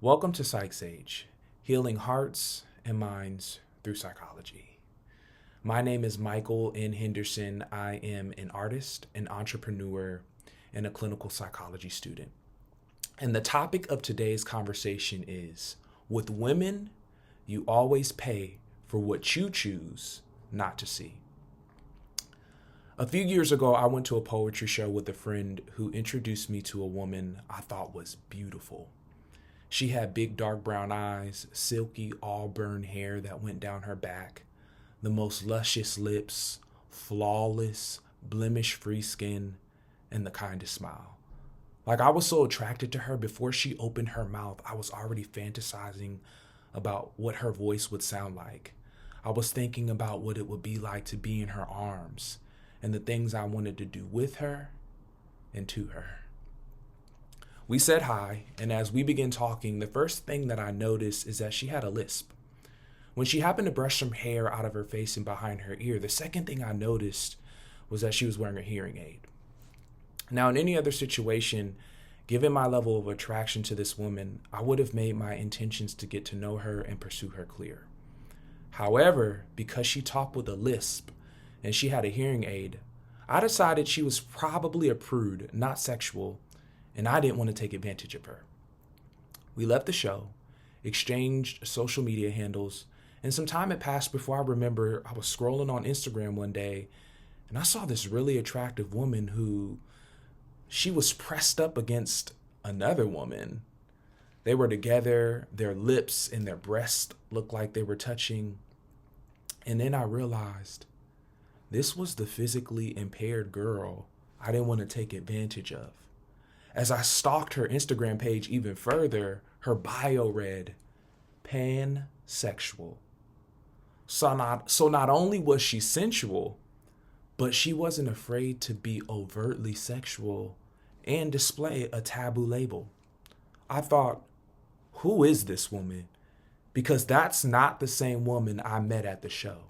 Welcome to PsycSage, healing hearts and minds through psychology. My name is Michael N. Henderson. I am an artist, an entrepreneur, and a clinical psychology student. And the topic of today's conversation is, with women, you always pay for what you choose not to see. A few years ago, I went to a poetry show with a friend who introduced me to a woman I thought was beautiful. She had big dark brown eyes, silky auburn hair that went down her back, the most luscious lips, flawless, blemish-free skin, and the kindest smile. Like, I was so attracted to her before she opened her mouth, I was already fantasizing about what her voice would sound like. I was thinking about what it would be like to be in her arms and the things I wanted to do with her and to her. We said hi, and as we began talking, the first thing that I noticed is that she had a lisp. When she happened to brush some hair out of her face and behind her ear, the second thing I noticed was that she was wearing a hearing aid. Now, in any other situation, given my level of attraction to this woman, I would have made my intentions to get to know her and pursue her clear. However, because she talked with a lisp and she had a hearing aid, I decided she was probably a prude, not sexual, and I didn't want to take advantage of her. We left the show, exchanged social media handles, and some time had passed before I remember I was scrolling on Instagram one day, and I saw this really attractive woman who, she was pressed up against another woman. They were together, their lips and their breasts looked like they were touching, and then I realized this was the physically impaired girl I didn't want to take advantage of. As I stalked her Instagram page even further, her bio read, pansexual. So not only was she sensual, but she wasn't afraid to be overtly sexual and display a taboo label. I thought, who is this woman? Because that's not the same woman I met at the show.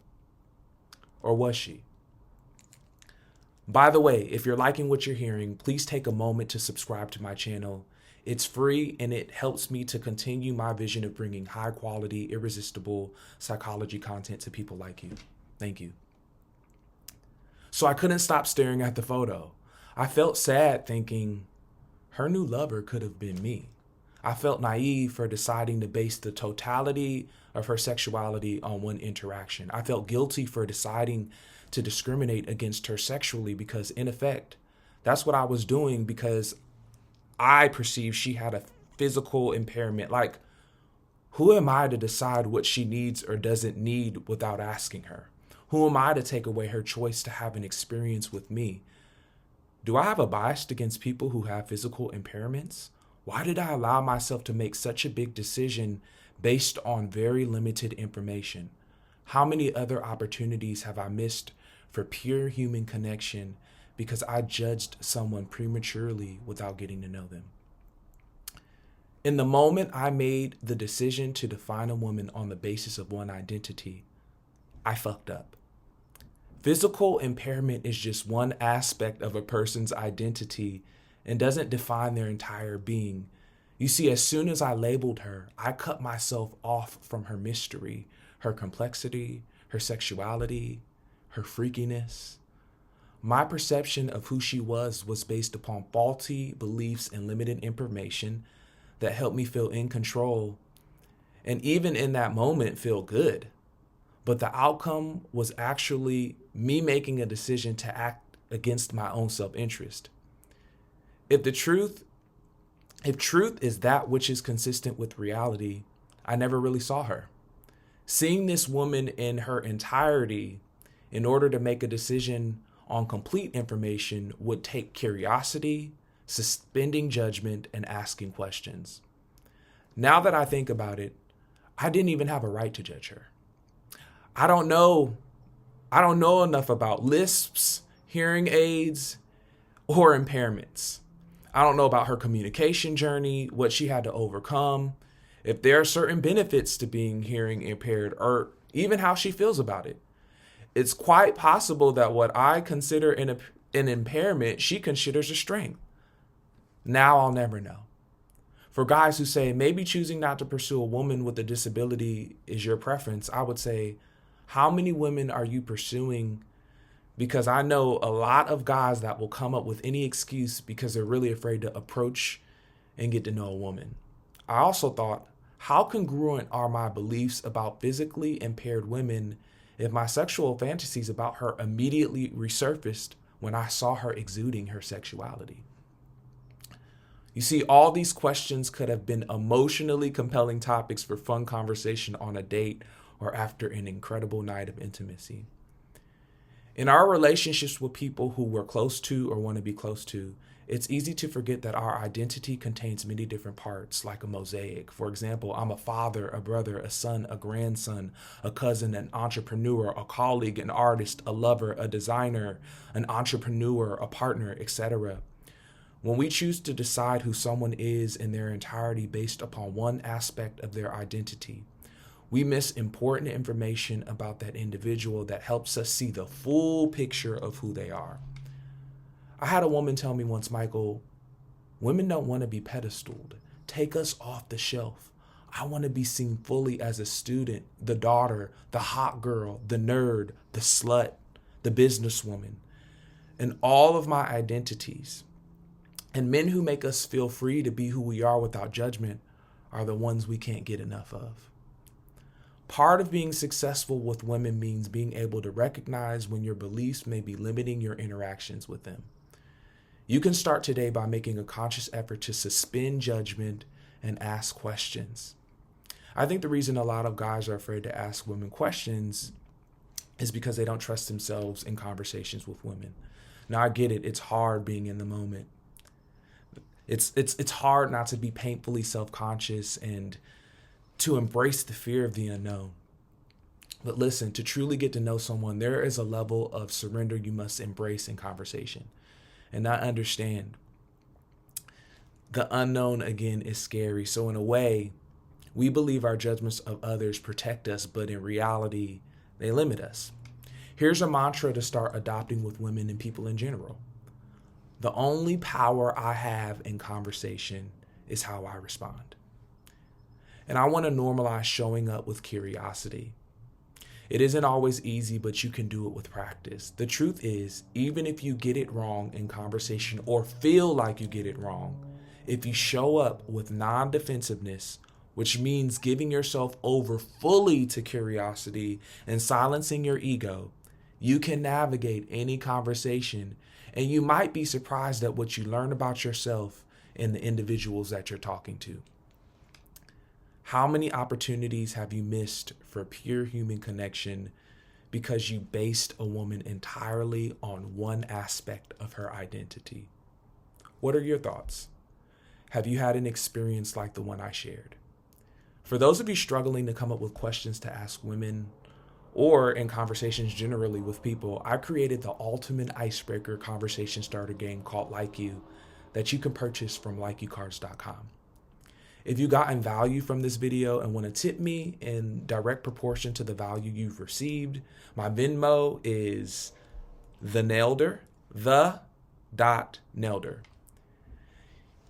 Or was she? By the way, if you're liking what you're hearing, please take a moment to subscribe to my channel. It's free and it helps me to continue my vision of bringing high quality, irresistible psychology content to people like you. Thank you. So I couldn't stop staring at the photo. I felt sad thinking her new lover could have been me. I felt naive for deciding to base the totality of her sexuality on one interaction. I felt guilty for deciding to discriminate against her sexually because, in effect, that's what I was doing because I perceived she had a physical impairment. Like, who am I to decide what she needs or doesn't need without asking her? Who am I to take away her choice to have an experience with me? Do I have a bias against people who have physical impairments? Why did I allow myself to make such a big decision based on very limited information? How many other opportunities have I missed for pure human connection because I judged someone prematurely without getting to know them? In the moment I made the decision to define a woman on the basis of one identity, I fucked up. Physical impairment is just one aspect of a person's identity and doesn't define their entire being. You see, as soon as I labeled her, I cut myself off from her mystery, her complexity, her sexuality, her freakiness. My perception of who she was based upon faulty beliefs and limited information that helped me feel in control, and even in that moment feel good. But the outcome was actually me making a decision to act against my own self-interest. If truth is that which is consistent with reality, I never really saw her. Seeing this woman in her entirety in order to make a decision on complete information would take curiosity, suspending judgment, and asking questions. Now that I think about it, I didn't even have a right to judge her. I don't know enough about lisps, hearing aids, or impairments. I don't know about her communication journey, what she had to overcome, if there are certain benefits to being hearing impaired, or even how she feels about it. It's quite possible that what I consider an impairment, she considers a strength. Now I'll never know. For guys who say maybe choosing not to pursue a woman with a disability is your preference, I would say, how many women are you pursuing? Because I know a lot of guys that will come up with any excuse because they're really afraid to approach and get to know a woman. I also thought, how congruent are my beliefs about physically impaired women if my sexual fantasies about her immediately resurfaced when I saw her exuding her sexuality? You see, all these questions could have been emotionally compelling topics for fun conversation on a date or after an incredible night of intimacy. In our relationships with people who we're close to or want to be close to, it's easy to forget that our identity contains many different parts, like a mosaic. For example, I'm a father, a brother, a son, a grandson, a cousin, an entrepreneur, a colleague, an artist, a lover, a designer, an entrepreneur, a partner, etc. When we choose to decide who someone is in their entirety based upon one aspect of their identity, we miss important information about that individual that helps us see the full picture of who they are. I had a woman tell me once, Michael, women don't want to be pedestaled. Take us off the shelf. I want to be seen fully as a student, the daughter, the hot girl, the nerd, the slut, the businesswoman, and all of my identities. And men who make us feel free to be who we are without judgment are the ones we can't get enough of. Part of being successful with women means being able to recognize when your beliefs may be limiting your interactions with them. You can start today by making a conscious effort to suspend judgment and ask questions. I think the reason a lot of guys are afraid to ask women questions is because they don't trust themselves in conversations with women. Now, I get it. It's hard being in the moment. It's hard not to be painfully self-conscious and to embrace the fear of the unknown. But listen, to truly get to know someone, there is a level of surrender you must embrace in conversation. And I understand the unknown, again, is scary. So in a way, we believe our judgments of others protect us, but in reality, they limit us. Here's a mantra to start adopting with women and people in general. The only power I have in conversation is how I respond. And I want to normalize showing up with curiosity. It isn't always easy, but you can do it with practice. The truth is, even if you get it wrong in conversation or feel like you get it wrong, if you show up with non-defensiveness, which means giving yourself over fully to curiosity and silencing your ego, you can navigate any conversation, and you might be surprised at what you learn about yourself and the individuals that you're talking to. How many opportunities have you missed for pure human connection because you based a woman entirely on one aspect of her identity? What are your thoughts? Have you had an experience like the one I shared? For those of you struggling to come up with questions to ask women or in conversations generally with people, I created the ultimate icebreaker conversation starter game called Like You that you can purchase from likeyoucards.com. If you've gotten value from this video and want to tip me in direct proportion to the value you've received, my Venmo is the.nelder.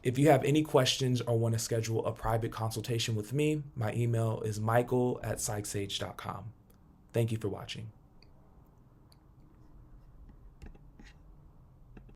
If you have any questions or want to schedule a private consultation with me, my email is michael@psychsage.com. Thank you for watching.